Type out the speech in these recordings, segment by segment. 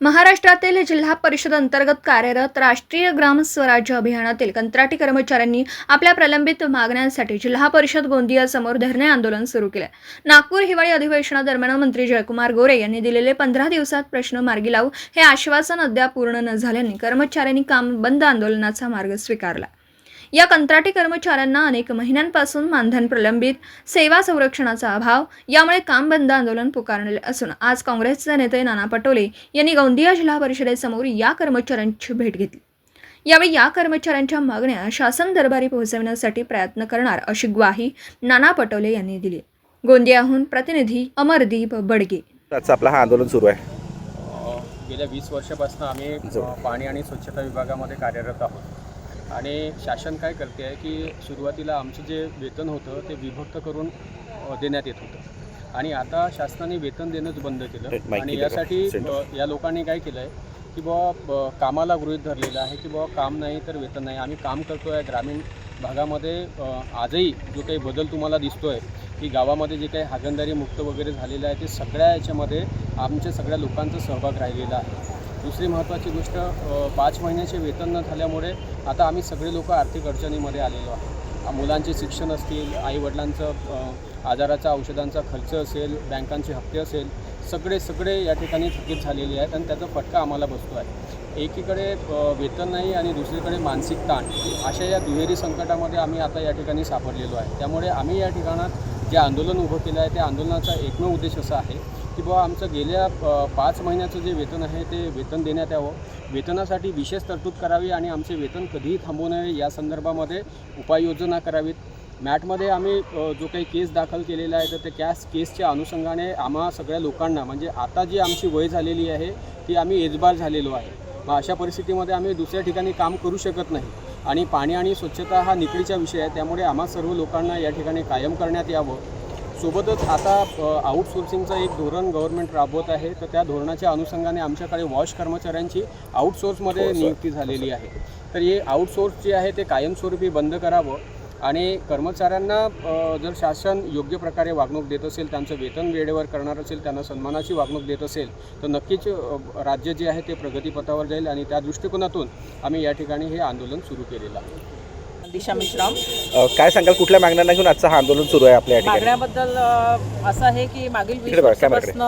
महाराष्ट्रातील जिल्हा परिषद अंतर्गत कार्यरत राष्ट्रीय ग्राम स्वराज्य अभियानातील कंत्राटी कर्मचाऱ्यांनी आपल्या प्रलंबित मागण्यांसाठी जिल्हा परिषद गोंदियासमोर धरणे आंदोलन सुरू केले। नागपूर हिवाळी अधिवेशनादरम्यान मंत्री जयकुमार गोरे यांनी दिलेले 15 दिवसात प्रश्न मार्गी लावू हे आश्वासन अद्याप पूर्ण न झाल्याने कर्मचाऱ्यांनी काम बंद आंदोलनाचा मार्ग स्वीकारला। या कंत्राटी कर्मचाऱ्यांना अनेक महिन्यांपासून मानधन प्रलंबित, सेवा संरक्षणाचा अभाव यामुळे काम बंद आंदोलन पुकारले असून आज काँग्रेसचे नेते नाना पटोले यांनी गोंदिया जिल्हा परिषदेसमोर या कर्मचाऱ्यांची भेट घेतली। यावेळी या कर्मचाऱ्यांच्या मागण्या शासन दरबारी पोहोचवण्यासाठी प्रयत्न करणार अशी ग्वाही नाना पटोले यांनी दिली। गोंदियाहून प्रतिनिधी अमरदीप बडगे। आजचं आपलं हा आंदोलन सुरू आहे। गेल्या 20 वर्षापासून आम्ही पाणी आणि स्वच्छता विभागामध्ये कार्यरत आहोत आणि शासन काय करते आहे की सुरुवातीला आमचं जे वेतन होतं ते विभक्त करून देण्यात येत होतं आणि आता शासनाने वेतन देणंच बंद केलं आणि यासाठी या लोकांनी काय केलं आहे की बुवा कामाला गृहीत धरलेलं आहे की बुवा काम नाही तर वेतन नाही। आम्ही काम करतो आहे ग्रामीण भागामध्ये। आजही जो काही बदल तुम्हाला दिसतो आहे की गावामध्ये जे काही हागणदारी मुक्त वगैरे झालेलं आहे ते सगळ्या याच्यामध्ये आमच्या सगळ्या लोकांचा सहभाग राहिलेला आहे। दुसरी महत्त्वाची गोष्ट 5 महिन्याचे वेतन न झाल्यामुळे आता आम्ही सगळे लोक आर्थिक अडचणीमध्ये आलेलो आहे। मुलांचे शिक्षण असतील, आईवडिलांचं आजाराचा औषधांचा खर्च असेल, बँकांचे हप्ते असेल, सगळे या ठिकाणी थकीत झालेले आहेत आणि त्याचा फटका आम्हाला बसतो आहे। एकीकडे वेतन नाही आणि दुसरीकडे मानसिक ताण, अशा या दुहेरी संकटामध्ये आम्ही आता या ठिकाणी सापडलेलो आहे। त्यामुळे आम्ही या ठिकाणात जे आंदोलन उभं केलं आहे त्या आंदोलनाचा एकमेव उद्देश असा आहे की बुवा आमचं गेल्या 5 महिन्याचं जे वेतन आहे ते वेतन देण्यात यावं, वेतनासाठी विशेष तरतूद करावी आणि आमचे वेतन कधीही थांबवू नये या संदर्भामध्ये उपाययोजना करावीत। मॅटमध्ये आम्ही जो काही केस दाखल केलेला आहे तर त्या केसच्या अनुषंगाने आम्हा सगळ्या लोकांना म्हणजे आता जी आमची वय झालेली आहे ती आम्ही एजबार झालेलो आहे। मग अशा परिस्थितीमध्ये आम्ही दुसऱ्या ठिकाणी काम करू शकत नाही आणि पाणी आणि स्वच्छता हा निकडीचा विषय आहे। त्यामुळे आम्हा सर्व लोकांना या ठिकाणी कायम करण्यात यावं। सोबतच आता आउटसोर्सिंगचं एक धोरण गव्हर्नमेंट राबवत आहे तर त्या धोरणाच्या अनुषंगाने आमच्याकडे वॉश कर्मचाऱ्यांची आउटसोर्समध्ये नियुक्ती झालेली आहे। तर हे आउटसोर्स जे आहे ते कायमस्वरूपी बंद करावं आणि कर्मचाऱ्यांना जर शासन योग्य प्रकारे वागणूक देत असेल, त्यांचं वेतन वेळेवर करणार असेल, त्यांना सन्मानाची वागणूक देत असेल तर नक्कीच राज्य जे आहे ते प्रगतीपथावर जाईल आणि त्या दृष्टिकोनातून आम्ही या ठिकाणी हे आंदोलन सुरू केलेलं आहे। दिशा मिश्राम, काय सांगाल कुठल्या मागण्यांना घेऊन आजचं हा आंदोलन सुरू आहे आपल्या ठिकाणी? मागण्याबद्दल असं आहे की मागील 20 वर्षापासून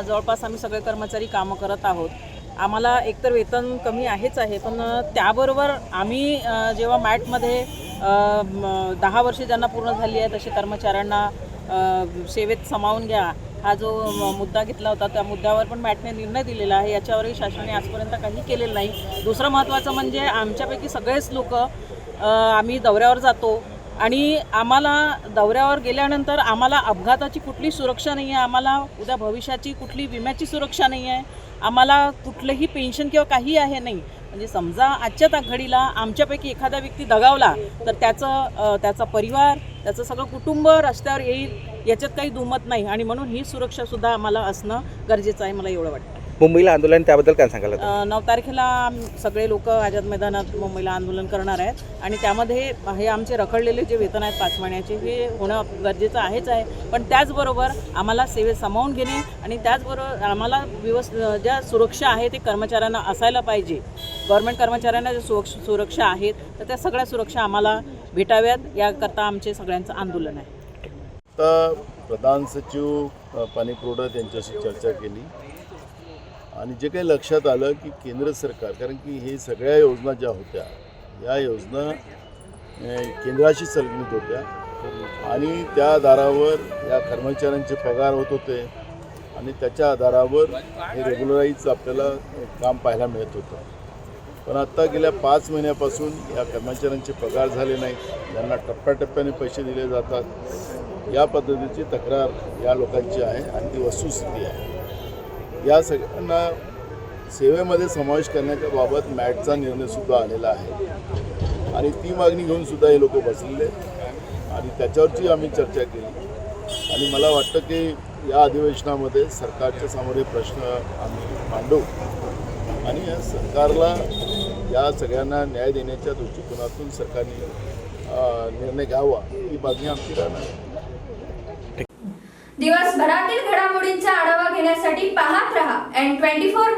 जवळपास आम्ही सगळे कर्मचारी कामं करत आहोत। आम्हाला एकतर वेतन कमी आहेच आहे, पण त्याबरोबर आम्ही जेव्हा मॅटमध्ये 10 वर्षे ज्यांना पूर्ण झाली आहेत असे कर्मचाऱ्यांना सेवेत सामावून घ्या हा जो मुद्दा घेतला होता त्या मुद्द्यावर पण मॅटने निर्णय दिलेला आहे। याच्यावरही शासनाने आजपर्यंत काही केलेलं नाही। दुसरं महत्त्वाचं म्हणजे आमच्यापैकी सगळेच लोक आम्ही दौऱ्यावर जातो आणि आम्हाला दौऱ्यावर गेल्यानंतर आम्हाला अपघाताची कुठली सुरक्षा नाही आहे, आम्हाला उद्या भविष्याची कुठली विम्याची सुरक्षा नाही आहे, आम्हाला कुठलंही पेन्शन किंवा काही आहे नाही। म्हणजे समजा आजच्या घडीला आमच्यापैकी एखादा व्यक्ती दगावला तर त्याचा परिवार, त्याचं सगळं कुटुंब रस्त्यावर येईल याच्यात काही दुमत नाही आणि म्हणून ही सुरक्षासुद्धा आम्हाला असणं गरजेचं आहे, मला एवढं वाटतं। मुंबईला आंदोलन त्याबद्दल काय सांगाल? 9 तारखेला सगळे लोक आझाद मैदानात मुंबईला आंदोलन करणार आहेत आणि त्यामध्ये हे आमचे रखडलेले जे वेतन आहेत 5 महिन्याचे हे होणं गरजेचं आहे। पण त्याचबरोबर आम्हाला सेवेत सामावून घेणे आणि त्याचबरोबर आम्हाला ज्या सुरक्षा आहे ते कर्मचाऱ्यांना असायला पाहिजे। गव्हर्नमेंट कर्मचाऱ्यांना ज्या सुरक्षा आहेत तर त्या सगळ्या सुरक्षा आम्हाला भेटाव्यात याकरता आमचे सगळ्यांचं आंदोलन आहे। आता प्रधान सचिव पाणी पुरवठा यांच्याशी चर्चा केली आणि जे काही लक्षात आलं की केंद्र सरकार, कारण की हे सगळ्या योजना ज्या होत्या या योजना केंद्राशी संलग्नित होत्या आणि त्या आधारावर या कर्मचाऱ्यांचे पगार होत होते आणि त्याच्या आधारावर हे रेग्युलराईज आपल्याला काम पाहायला मिळत होतं। पण आत्ता गेल्या 5 महिन्यापासून या कर्मचाऱ्यांचे पगार झाले नाहीत, त्यांना टप्प्याटप्प्याने पैसे दिले जातात। या पद्धतीची तक्रार या लोकांची आहे आणि ती वस्तुस्थिती आहे। या सगळ्यांना सेवेमध्ये समावेश करण्याच्या बाबत मॅटचा निर्णयसुद्धा आलेला आहे आणि ती मागणी घेऊन सुद्धा हे लोक बसलेले आणि त्याच्यावरची आम्ही चर्चा केली आणि मला वाटतं की या अधिवेशनामध्ये सरकारच्या समोर हे प्रश्न आम्ही मांडू आणि या सरकारला या सगळ्यांना न्याय देण्याच्या दृष्टिकोनातून सरकारने निर्णय घ्यावा ही मागणी आमची राहणार। दिवसभरातील घडामोडींचा आढावा घेण्यासाठी पाहत रहा N24